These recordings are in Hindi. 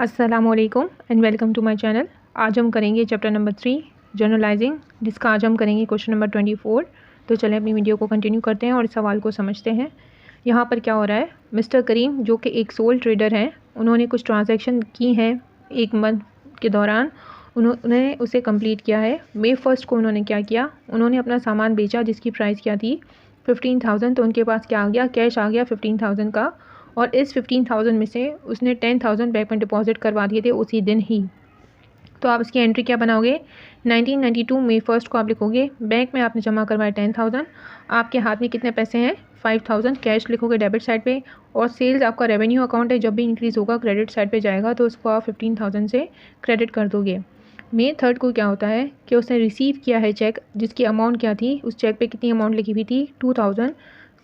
अस्सलामुअलैकुम and welcome to my channel. आज हम करेंगे चैप्टर नंबर 3 जर्नलाइजिंग, जिसका आज हम करेंगे क्वेश्चन नंबर 24। तो चलें अपनी वीडियो को कंटिन्यू करते हैं और इस सवाल को समझते हैं। यहाँ पर क्या हो रहा है, मिस्टर करीम जो कि एक सोल ट्रेडर हैं, उन्होंने कुछ ट्रांजैक्शन की हैं एक मंथ के दौरान। उन्होंने उसे कंप्लीट किया है। May 1 को उन्होंने क्या किया, उन्होंने अपना सामान बेचा जिसकी प्राइस क्या थी 15,000। तो उनके पास क्या आ गया, कैश आ गया 15,000 का। और इस 15,000 में से उसने 10,000 बैंक में डिपॉजिट करवा दिए थे उसी दिन ही। तो आप इसकी एंट्री क्या बनाओगे, 1992 May 1 को आप लिखोगे बैंक में आपने जमा करवाया 10,000, आपके हाथ में कितने पैसे हैं 5,000, कैश लिखोगे डेबिट साइड पे। और सेल्स आपका रेवेन्यू अकाउंट है, जब भी इंक्रीज़ होगा क्रेडिट साइड पे जाएगा, तो उसको आप 15,000 से क्रेडिट कर दोगे। May 3 को क्या होता है कि उसने रिसीव किया है चेक, जिसकी अमाउंट क्या थी, उस चेक पे कितनी अमाउंट लिखी हुई थी 2,000।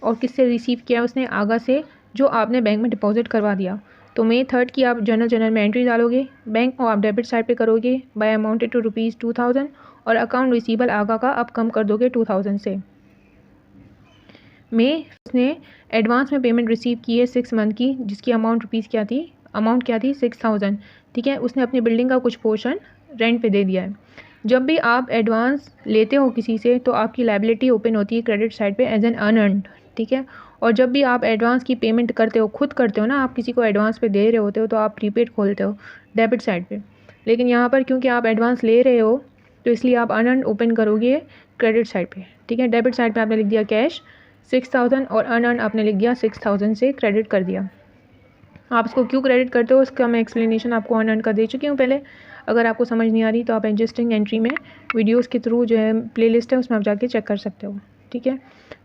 और किससे रिसीव किया उसने, आगा से, जो आपने बैंक में डिपॉजिट करवा दिया। तो May 3 की आप जर्नल में एंट्री डालोगे, बैंक को आप डेबिट साइड पे करोगे बाय अमाउंटेड टू ₹2,000, और अकाउंट रिसीबल आगा का आप कम कर दोगे 2,000 से। उसने एडवांस में पेमेंट रिसीव की है 6 मंथ की, जिसकी अमाउंट क्या थी 6,000। ठीक है, उसने अपनी बिल्डिंग का कुछ पोर्शन रेंट पे दे दिया है। जब भी आप एडवांस लेते हो किसी से, तो आपकी लायबिलिटी ओपन होती है क्रेडिट साइड पे एज एन अनअर्न्ड। ठीक है, और जब भी आप एडवांस की पेमेंट करते हो, खुद करते हो ना, आप किसी को एडवांस पे दे रहे होते हो, तो आप प्रीपेड खोलते हो डेबिट साइड पे। लेकिन यहाँ पर क्योंकि आप एडवांस ले रहे हो, तो इसलिए आप अनअर्न्ड ओपन करोगे क्रेडिट साइड पे। ठीक है, डेबिट साइड पे आपने लिख दिया कैश 6,000 और अनअर्न्ड आपने लिख दिया 6,000 से क्रेडिट कर दिया। आप इसको क्यों क्रेडिट करते हो, उसका मैं एक्सप्लेनेशन आपको अनअर्न्ड का दे चुकी हूँ पहले। अगर आपको समझ नहीं आ रही तो आप एडजस्टिंग एंट्री में वीडियोस के थ्रू जो है प्लेलिस्ट है, उसमें आप जाके चेक कर सकते हो। ठीक है,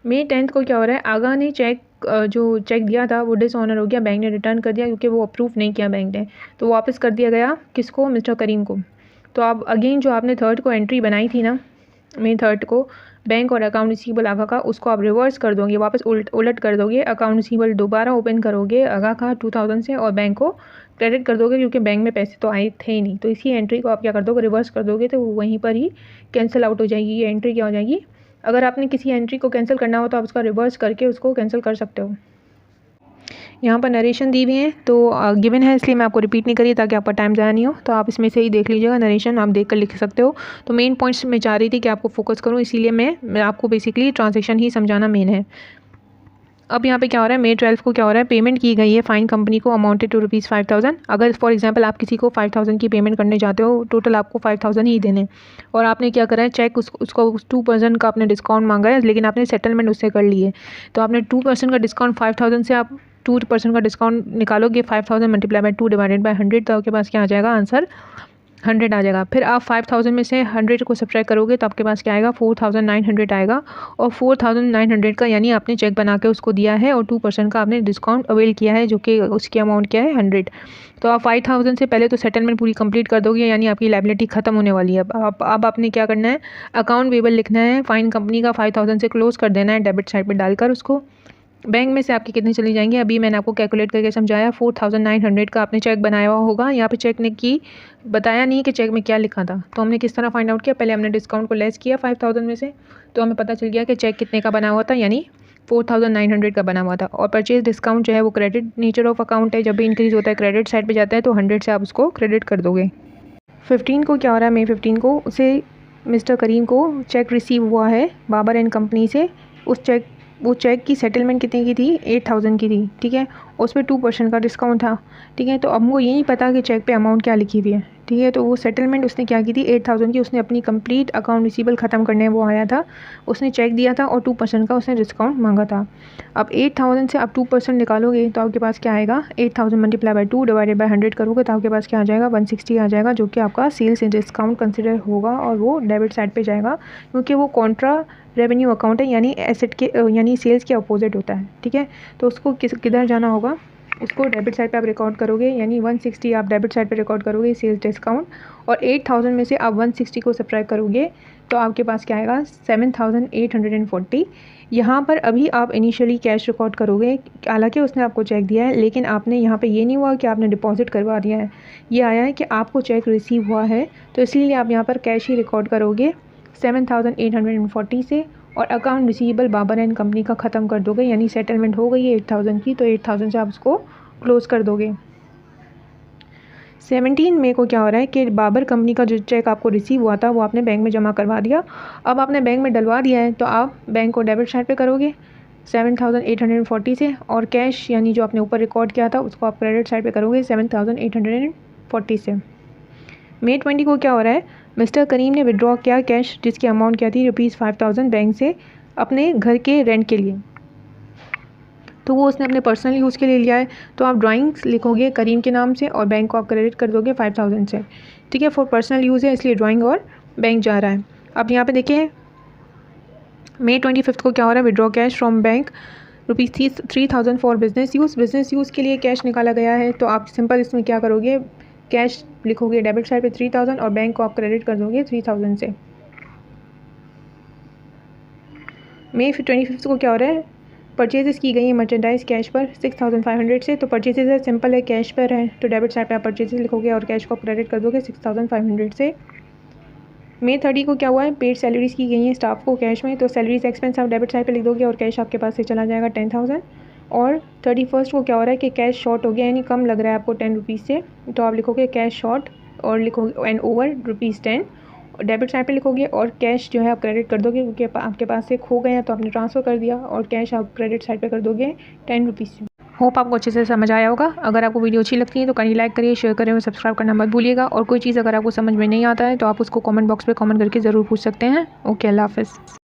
May 10 को क्या हो रहा है, आगा ने जो चेक दिया था वो डिसऑनर हो गया, बैंक ने रिटर्न कर दिया क्योंकि वो अप्रूव नहीं किया बैंक ने, तो वापस कर दिया गया किसको, मिस्टर करीम को। तो आप अगेन जो आपने 3 को एंट्री बनाई थी ना, May 3 को, बैंक और अकाउंट रिसीवेबल आगा का, उसको आप रिवर्स कर दोगे, वापस उलट कर दोगे। अकाउंट रिसीवेबल दोबारा ओपन करोगे आगा का 2,000 से, और बैंक को क्रेडिट कर दोगे क्योंकि बैंक में पैसे तो आए थे ही नहीं। तो इसी एंट्री को आप क्या कर दोगे, रिवर्स कर दोगे, तो वहीं पर ही कैंसिल आउट हो जाएगी। ये एंट्री क्या हो जाएगी, अगर आपने किसी एंट्री को कैंसिल करना हो तो आप उसका रिवर्स करके उसको कैंसिल कर सकते हो। यहाँ पर नरेशन दी हुई है, तो गिवन है इसलिए मैं आपको रिपीट नहीं करी ताकि आपका टाइम ज़्यादा नहीं हो। तो आप इसमें से ही देख लीजिएगा, नरेशन आप देख कर लिख सकते हो। तो मेन पॉइंट्स मैं चाह रही थी कि आपको फोकस करूँ, इसीलिए मैं आपको बेसिकली ट्रांजेक्शन ही समझाना मेन है। अब यहाँ पे क्या हो रहा है, May 12 को क्या हो रहा है, पेमेंट की गई है फाइन कंपनी को अमाउंटेड टू ₹5,000। अगर फॉर एग्जांपल आप किसी को 5,000 की पेमेंट करने जाते हो, टोटल आपको 5,000 ही देने, और आपने क्या करा है, चेक उसको 2% का आपने डिस्काउंट मांगा है, लेकिन आपने सेटलमेंट उससे कर ली है। तो आपने 2% का डिस्काउंट 5,000 से आप 2% का डिस्काउंट निकालोगे, 5,000 मल्टीप्लाई बाय 2 डिवाइडेड बाय 100, तो आपके पास क्या आ जाएगा, आंसर 100 आ जाएगा। फिर आप 5,000 में से 100 को सब्ट्रैक्ट करोगे तो आपके पास क्या आएगा, 4,900 आएगा। और 4,900 का यानी आपने चेक बना के उसको दिया है, और 2% का आपने डिस्काउंट अवेल किया है, जो कि उसकी अमाउंट क्या है 100। तो आप 5,000 से पहले तो सेटलमेंट पूरी कंप्लीट कर दोगे, यानी आपकी लायबिलिटी खत्म होने वाली है। अब आपने क्या करना है, अकाउंट पेबल लिखना है, फाइन कंपनी का 5,000 से क्लोज कर देना है डेबिट साइड पर डालकर उसको। बैंक में से आपकी कितनी चली जाएंगी, अभी मैंने आपको कैलकुलेट करके समझाया। 4,900 का आपने चेक बनाया हुआ होगा। यहाँ पे चेक ने की बताया नहीं कि चेक में क्या लिखा था, तो हमने किस तरह फाइंड आउट किया, पहले हमने डिस्काउंट को लेस किया 5,000 में से, तो हमें पता चल गया कि चेक कितने का बना हुआ था, यानी 4,900 का बना हुआ था। और परचेज डिस्काउंट जो है वो क्रेडिट नेचर ऑफ अकाउंट है, जब भी इंक्रीज़ होता है क्रेडिट साइड पर जाता है, तो 100 से आप उसको क्रेडिट कर दोगे। 15 को क्या हो रहा है, May 15 को उसे मिस्टर करीम को चेक रिसीव हुआ है बाबर एंड कंपनी से। वो चेक की सेटलमेंट कितने की थी, 8,000 की थी। ठीक है, उस पर 2% का डिस्काउंट था। ठीक है, तो अब हमको ये नहीं पता कि चेक पे अमाउंट क्या लिखी हुई है। ठीक है, तो वो सेटलमेंट उसने क्या की थी 8,000 की, उसने अपनी कंप्लीट अकाउंट रिसीवेबल ख़त्म करने वो आया था, उसने चेक दिया था और 2% का उसने डिस्काउंट मांगा था। अब 8,000 से आप 2% निकालोगे तो आपके पास क्या आएगा, 8,000 मल्टीप्लाई बाय 2 डिवाइडेड बाय 100 करोगे तो आपके पास क्या आ जाएगा, 160 आ जाएगा, जो कि आपका सेल्स डिस्काउंट कंसिडर होगा, और वो डेबिट साइड पर जाएगा क्योंकि वो कॉन्ट्रा रेवेन्यू अकाउंट है, यानी एसेट के यानी सेल्स के अपोजिट होता है। ठीक है, तो उसको किधर जाना होगा, उसको डेबिट साइड पे आप रिकॉर्ड करोगे, यानी 160 आप डेबिट साइड पे रिकॉर्ड करोगे सेल्स डिस्काउंट, और 8,000 में से आप 160 को सब्ट्रैक्ट करोगे तो आपके पास क्या आएगा, 7,840। यहाँ पर अभी आप इनिशियली कैश रिकॉर्ड करोगे, हालांकि उसने आपको चेक दिया है, लेकिन आपने यहाँ पे ये नहीं हुआ कि आपने डिपॉजिट करवा दिया है, ये आया है कि आपको चेक रिसीव हुआ है, तो इसलिए आप यहाँ पर कैश ही रिकॉर्ड करोगे 7,840 से, और account receivable Babar and company का ख़त्म कर दोगे, यानी सेटलमेंट हो गई है 8,000 की, तो 8,000 से आप उसको क्लोज़ कर दोगे। 17 मई को क्या हो रहा है कि बाबर कंपनी का जो चेक आपको रिसीव हुआ था वो आपने बैंक में जमा करवा दिया। अब आपने बैंक में डलवा दिया है तो आप बैंक को डेबिट साइड पे करोगे 7840 से, और कैश यानी जो आपने ऊपर रिकॉर्ड किया था उसको आप क्रेडिट साइड पे करोगे 7840 से। मई 20 को क्या हो रहा है, मिस्टर करीम ने विड्रॉ किया कैश जिसकी अमाउंट क्या थी ₹5000 बैंक से अपने घर के रेंट के लिए, तो वो उसने अपने पर्सनल यूज़ के लिए लिया है। तो आप ड्राइंग्स लिखोगे करीम के नाम से और बैंक को आप क्रेडिट कर दोगे 5000 से, ठीक है। फॉर पर्सनल यूज़ है इसलिए ड्राइंग और बैंक जा रहा है। अब यहाँ पे देखिए मई 25 को क्या हो रहा है, withdraw cash from bank ₹3000 for business use के लिए कैश निकाला गया है। तो आप सिंपल इसमें क्या करोगे, कैश लिखोगे डेबिट साइड पे 3000 और बैंक को आप क्रेडिट कर दोगे 3000 से। मई 25 को क्या हो रहा है, परचेजेस की गई है मर्चेंडाइज कैश पर 6500 से। तो परचेजेस है सिंपल है, कैश पर है तो डेबिट साइड पे आप परचेजेस लिखोगे और कैश को क्रेडिट कर दोगे 6500 से। मई 30 को क्या हुआ है, पेड सैलरीज की गई हैं स्टाफ को कैश में, तो सैलरीज एक्सपेंस आप डेबिट साइड पे लिख दोगे और कैश आपके पास से चला जाएगा 10000। और 31 को क्या हो रहा है कि कैश शॉर्ट हो गया यानी कम लग रहा है आपको 10 रुपीज़ से, तो आप लिखोगे कैश शॉर्ट और लिखोगे एंड ओवर ₹10 डेबिट साइड पे लिखोगे और कैश जो है आप क्रेडिट कर दोगे क्योंकि आपके पास से खो गया तो आपने ट्रांसफ़र कर दिया और कैश आप क्रेडिट साइड पे कर दोगे 10 रुपीज़। होप आपको अच्छे से समझ आया होगा। अगर आपको वीडियो अच्छी लगती है तो कहीं लाइक करिए, शेयर करें और सब्सक्राइब करना मत भूलिएगा। और कोई चीज़ अगर आपको समझ में नहीं आता है तो आप उसको कमेंट बॉक्स पे कमेंट करके ज़रूर पूछ सकते हैं। ओके, अल्लाह हाफ़िज़।